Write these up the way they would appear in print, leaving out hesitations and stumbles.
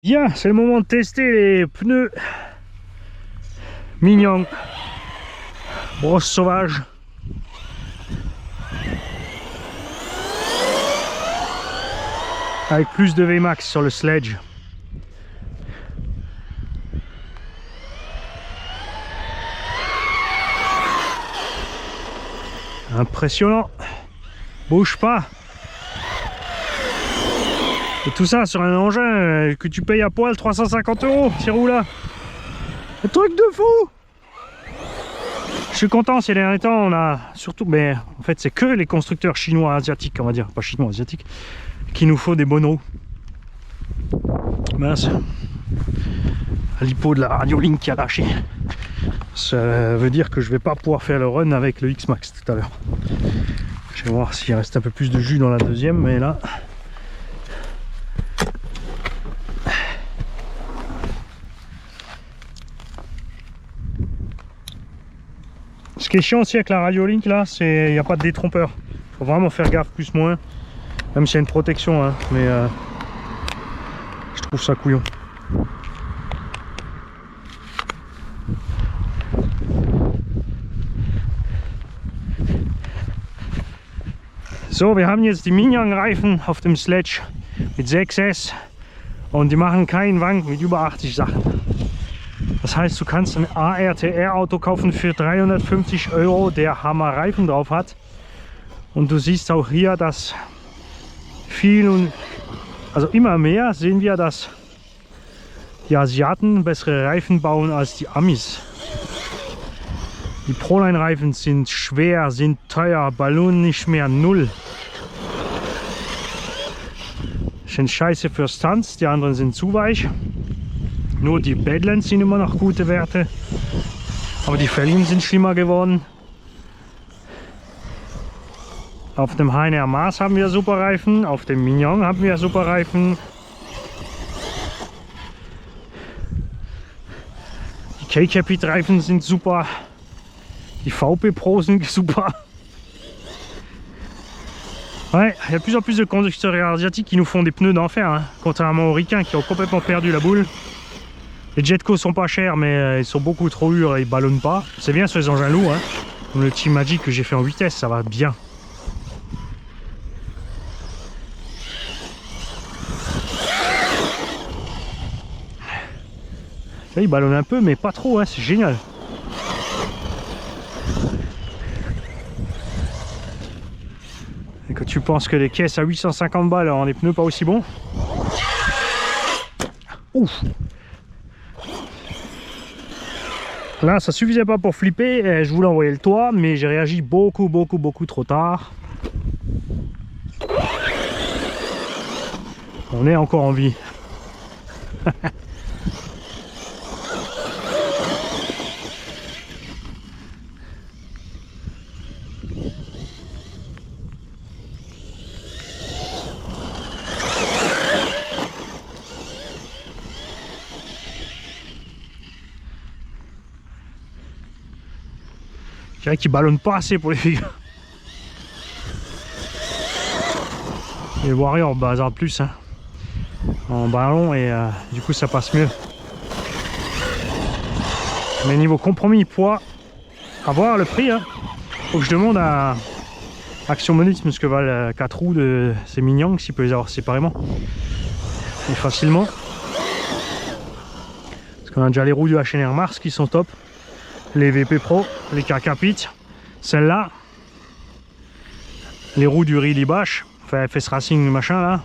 Bien, c'est le moment de tester les pneus Mignon brosse sauvage. Avec plus de VMAX sur le sledge. Impressionnant. Bouge pas. Et tout ça sur un engin que tu payes à poil 350 €, ces roues là. Un truc de fou. Je suis content ces derniers temps, on a surtout, mais en fait c'est que les constructeurs chinois asiatiques, on va dire, pas chinois asiatiques, qui nous faut des bonnes roues. Mince. L'hypo de la Radiolink qui a lâché. Ça veut dire que je vais pas pouvoir faire le run avec le X-Max tout à l'heure. Je vais voir s'il reste un peu plus de jus dans la deuxième, mais là... Ce qui est chiant aussi avec la Radiolink là, c'est il n'y a pas de détrompeur. Il faut vraiment faire gaffe plus moins. Même s'il y a une protection, hein, mais je trouve ça couillon. So, wir haben jetzt die Mignon-Reifen auf dem Sledge mit 6S und die machen keinen Wank mit über 80 Sachen. Das heißt, du kannst ein ARTR-Auto kaufen für 350 €, der Hammer-Reifen drauf hat. Und du siehst auch hier, dass viel und also immer mehr sehen wir, dass die Asiaten bessere Reifen bauen als die Amis. Die Proline-Reifen sind schwer, sind teuer, Ballon nicht mehr null. Sind scheiße für Stunts, die anderen sind zu weich. Nur die Badlands sind immer noch gute Werte, aber die Fällen sind schlimmer geworden. Auf dem HNR Mars haben wir super Reifen, auf dem Mignon haben wir super Reifen. Die K-Capit Reifen sind super, die VP Pro sind super. Ouais, il y a de plus en plus de constructeurs asiatiques qui nous font des pneus d'enfer, hein, contrairement aux ricains qui ont complètement perdu la boule. Les Jetco sont pas chers, mais ils sont beaucoup trop durs et ils ballonnent pas. C'est bien sur les engins lourds, hein. Comme le Team Magic que j'ai fait en vitesse, ça va bien. Là, il ballonne un peu, mais pas trop, hein, c'est génial. Et quand tu penses que les caisses à 850 balles ont des pneus pas aussi bons. Ouf! Là, ça suffisait pas pour flipper, je voulais envoyer le toit, mais j'ai réagi beaucoup trop tard. On est encore en vie. Je dirais qu'ils ballonnent pas assez pour les filles. Les Warriors bazardent plus, hein, en ballon et du coup ça passe mieux. Mais niveau compromis poids, à voir le prix, hein. Faut que je demande à Action Monisme ce que valent 4 roues de ces Mignon, s'ils peuvent les avoir séparément et facilement. Parce qu'on a déjà les roues du HNR Mars qui sont top. Les VP Pro, les K-Capit, celle-là, les roues du Really Bash, enfin FS Racing machin là.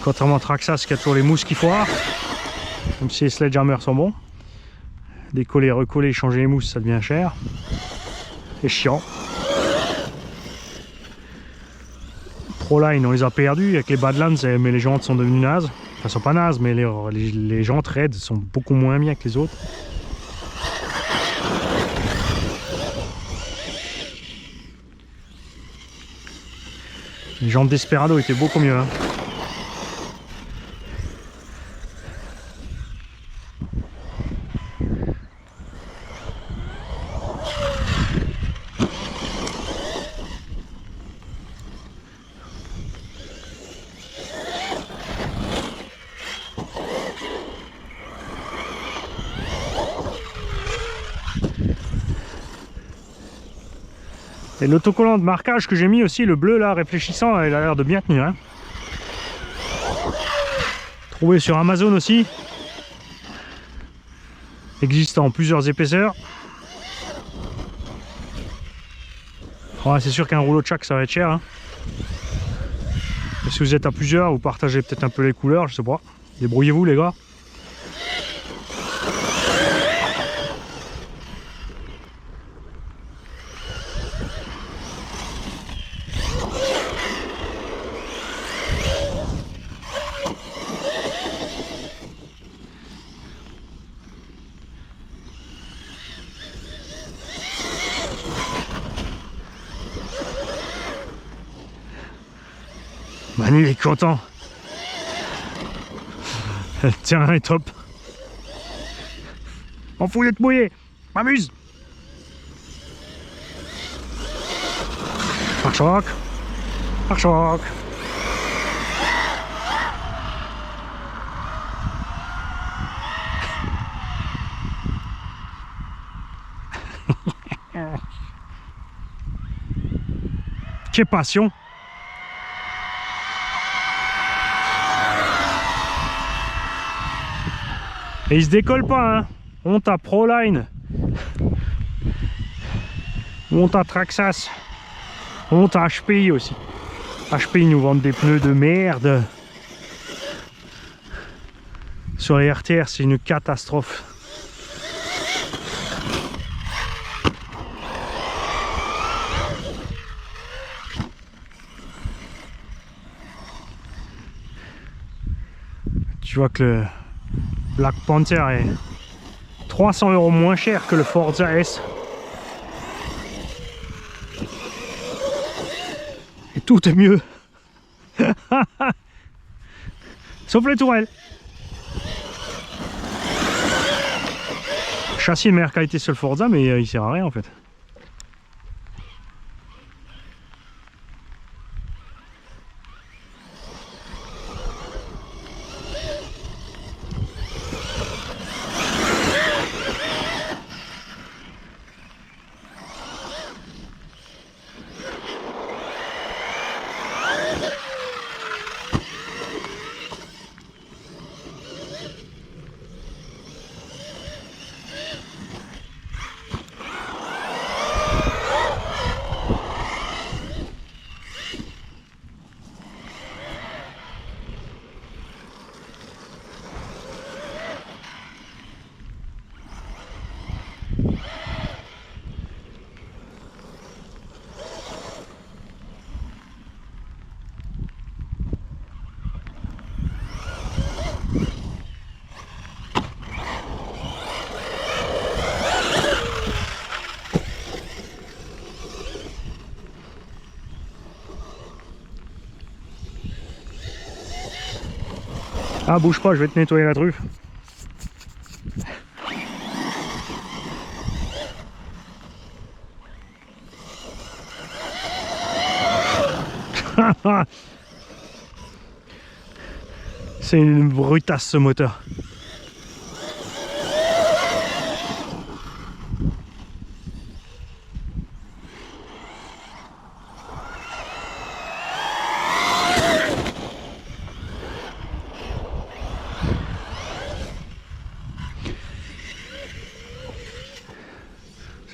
Contrairement à Traxxas qui a toujours les mousses qui foirent, même si les Sledgehammer sont bons. Décoller, recoller, changer les mousses, ça devient cher. C'est chiant. Proline, on les a perdus avec les Badlands, mais les jantes sont devenues nazes. Elles sont pas nazes, mais les jantes raides sont beaucoup moins bien que les autres. Les jantes Desperado étaient beaucoup mieux, hein. Et l'autocollant de marquage que j'ai mis aussi, le bleu là, réfléchissant, il a l'air de bien tenir. Hein. Trouvé sur Amazon aussi. Existe en plusieurs épaisseurs. Ouais, c'est sûr qu'un rouleau de chaque ça va être cher. Hein. Et si vous êtes à plusieurs, vous partagez peut-être un peu les couleurs, je sais pas. Débrouillez-vous les gars. Manu il est content. Le terrain est top. M'en fous d'être mouillé. M'amuse. Pare-choc. Pare-choc. Quelle passion. Et il se décolle pas, hein. Honte à Proline. Honte à Traxxas. Honte à HPI aussi. HPI nous vendent des pneus de merde. Sur les RTR, c'est une catastrophe. Tu vois que le Black Panther est 300 € moins cher que le Forza S. Et tout est mieux. Sauf les tourelles. Le châssis est de meilleure qualité sur le Forza, mais il sert à rien en fait. Ah, bouge pas, je vais te nettoyer la truffe. C'est une brutasse ce moteur.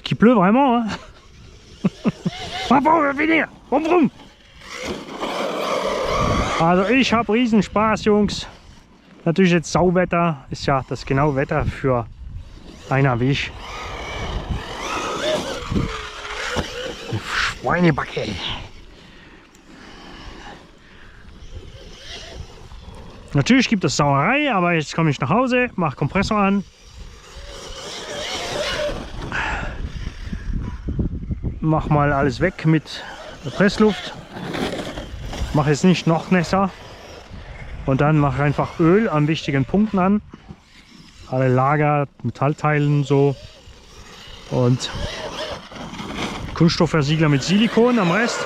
Qui pleut vraiment, hein. Papa, on va finir. Brum, brum. Also ich habe riesen Spaß, Jungs. Natürlich jetzt Sauwetter ist ja das genaue Wetter für einer wie ich. Schweinebacke. Natürlich gibt es Sauerei, aber jetzt komme ich nach Hause, mache Kompressor an. Mach mal alles weg mit der Pressluft. Mache es nicht noch nässer. Und dann mache einfach Öl an wichtigen Punkten an. Alle Lager, Metallteilen so. Und Kunststoffversiegler mit Silikon am Rest.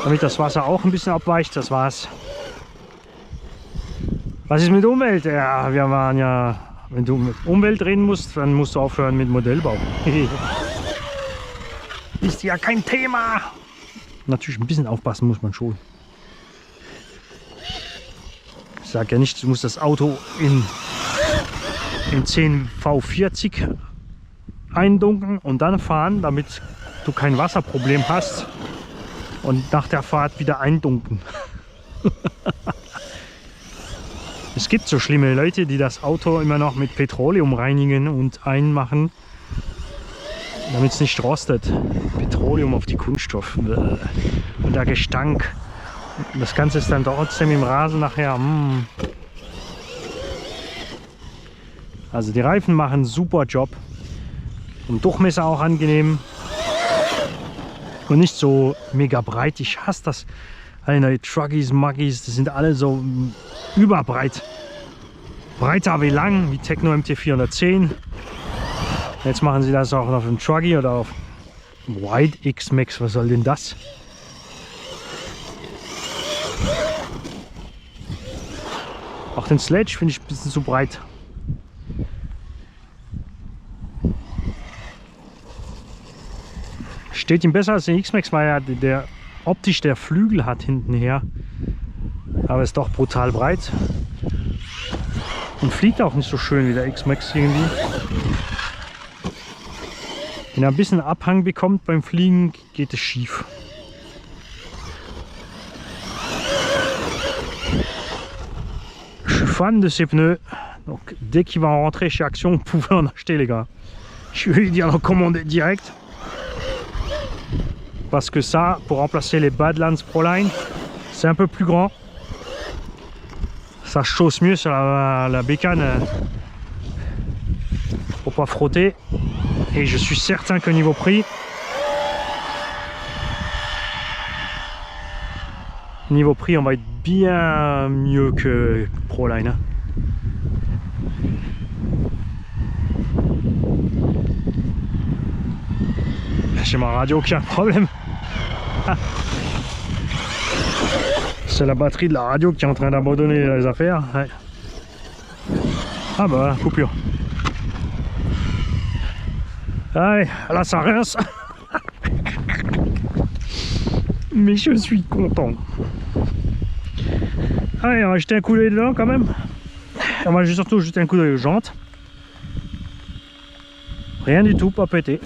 Damit das Wasser auch ein bisschen abweicht. Das war's. Was ist mit Umwelt? Ja, wir waren ja... Wenn du mit Umwelt reden musst, dann musst du aufhören mit Modellbau. ist ja kein Thema. Natürlich ein bisschen aufpassen muss man schon. Ich sage ja nicht, du musst das Auto in 10 V40 eindunken und dann fahren, damit du kein Wasserproblem hast und nach der Fahrt wieder eindunken. Es gibt so schlimme Leute, die das Auto immer noch mit Petroleum reinigen und einmachen, damit es nicht rostet. Petroleum auf die Kunststoff und der Gestank. Das Ganze ist dann trotzdem im Rasen nachher. Also die Reifen machen einen super Job. Und Durchmesser auch angenehm. Und nicht so mega breit. Ich hasse das. Alle Truckies, Muggies, das sind alle so überbreit. Breiter wie lang, wie Tekno MT410. Jetzt machen sie das auch auf dem Trucky oder auf Wide X-Max. Was soll denn das? Auch den Sledge finde ich ein bisschen zu breit. Steht ihm besser als der X-Max, weil er optisch der Flügel hat hinten her. Aber ist doch brutal breit. Und fliegt auch nicht so schön wie der X-Max irgendwie. Wenn er ein bisschen Abhang bekommt beim Fliegen, geht es schief. Je suis fan de ces pneus. Donc dès qu'il va rentrer chez Action, vous pouvez en acheter les gars. Je vais lui dire d'en commander direct. Parce que ça, pour remplacer les Badlands Proline, c'est un peu plus grand. Ça chausse mieux sur la bécane pour pas frotter. Et je suis certain que niveau prix, on va être bien mieux que Proline. Hein. J'ai ma radio qui a un problème. C'est la batterie de la radio qui est en train d'abandonner les affaires. Ouais. Ah bah, coupure. Allez, là ça rince. Mais je suis content. Allez, on va jeter un coup d'œil dedans quand même. On va surtout jeter un coup d'œil aux jantes. Rien du tout, pas pété.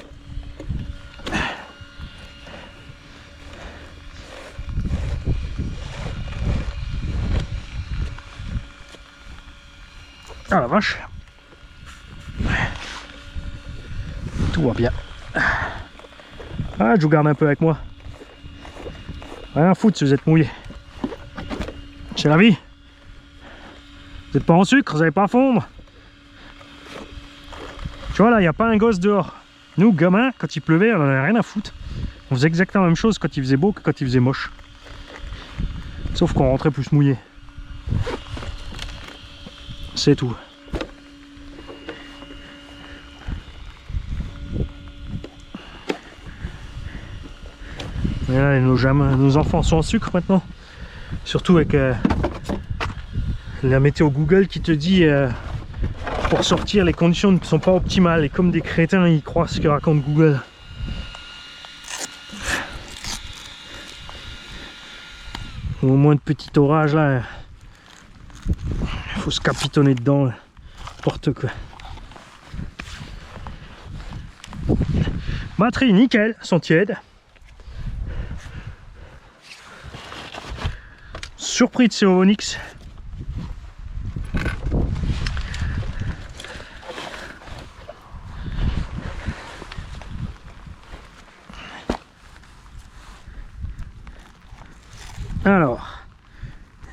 Ah la vache. Tout va bien. Ah, je vous garde un peu avec moi. Rien à foutre si vous êtes mouillé. C'est la vie. Vous n'êtes pas en sucre, vous n'allez pas fondre. Tu vois là, il n'y a pas un gosse dehors. Nous, gamins, quand il pleuvait, on n'en avait rien à foutre. On faisait exactement la même chose quand il faisait beau que quand il faisait moche. Sauf qu'on rentrait plus mouillé. C'est tout. Et là, nos enfants sont en sucre maintenant. Surtout avec la météo Google qui te dit pour sortir les conditions ne sont pas optimales. Et comme des crétins, ils croient ce que raconte Google. Au moins de petit orage là. Faut se capitonner dedans, n'importe quoi. Batterie nickel, sont tièdes. Surpris de ces Onyx. Alors.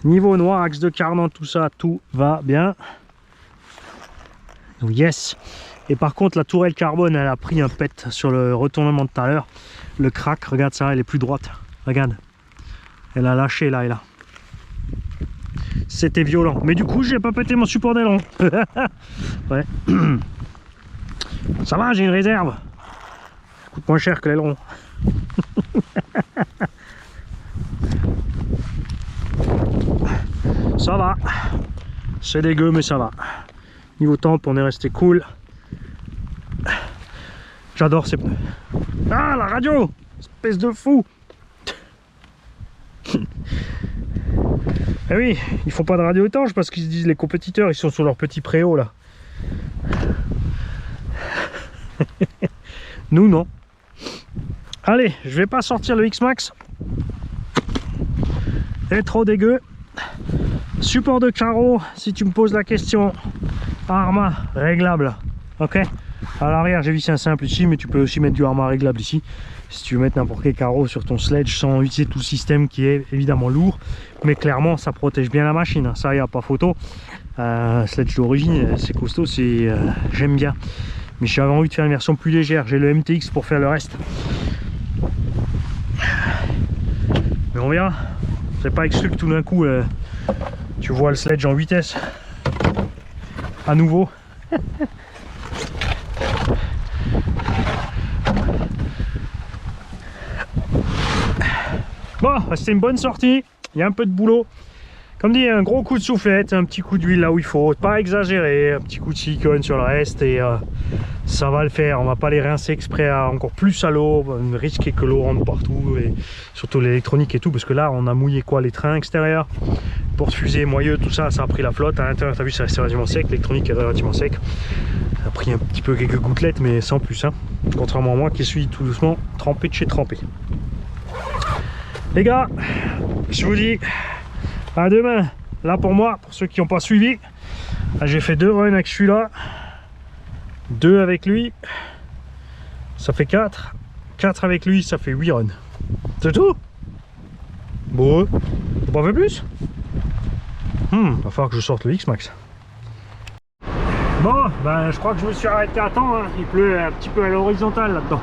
Niveau noir, axe de cardan, tout ça, tout va bien. Yes. Et par contre, la tourelle carbone, elle a pris un pet sur le retournement de tout à l'heure. Le crack, regarde ça, elle est plus droite. Regarde. Elle a lâché là et là. C'était violent. Mais du coup, j'ai pas pété mon support d'aileron. Ouais. Ça va, j'ai une réserve. Ça coûte moins cher que l'aileron. Ça va, c'est dégueu mais ça va. Niveau temp on est resté cool. J'adore ces pneus. Ah, la radio! Espèce de fou! Eh oui, ils font pas de radio étanche parce qu'ils se disent, les compétiteurs, ils sont sur leur petit préau là. Nous, non. Allez, je vais pas sortir le X-Max. C'est trop dégueu. Support de carreau, si tu me poses la question. Arma réglable. Ok. À l'arrière, j'ai vissé un simple ici, mais tu peux aussi mettre du Arma réglable ici. Si tu veux mettre n'importe quel carreau sur ton sledge sans utiliser tout le système qui est évidemment lourd. Mais clairement, ça protège bien la machine. Ça, il n'y a pas photo. Sledge d'origine, c'est costaud, j'aime bien. Mais j'avais envie de faire une version plus légère. J'ai le MTX pour faire le reste. Mais on verra. C'est pas exclu que tout d'un coup, tu vois le sledge en vitesse. À nouveau. Bon, c'était une bonne sortie. Il y a un peu de boulot. Comme dit, un gros coup de soufflette, un petit coup d'huile là où il faut, pas exagérer, un petit coup de silicone sur le reste et ça va le faire. On va pas les rincer exprès encore plus à l'eau, risquer que l'eau rentre partout et surtout l'électronique et tout, parce que là on a mouillé quoi, les trains extérieurs, porte-fusée, moyeu, tout ça, ça a pris la flotte. À l'intérieur, t'as vu, c'est relativement sec, l'électronique est relativement sec. Ça a pris un petit peu quelques gouttelettes, mais sans plus, hein. Contrairement à moi qui suis tout doucement trempé de chez trempé. Les gars, je vous dis à demain. Là pour moi, pour ceux qui n'ont pas suivi, j'ai fait 2 runs avec celui-là, 2 avec lui, ça fait 4, 4 avec lui, ça fait 8 runs. C'est tout? Bon, t'as pas fait plus? Va falloir que je sorte le X-Max. Bon, ben je crois que je me suis arrêté à temps, hein. Il pleut un petit peu à l'horizontale là-dedans.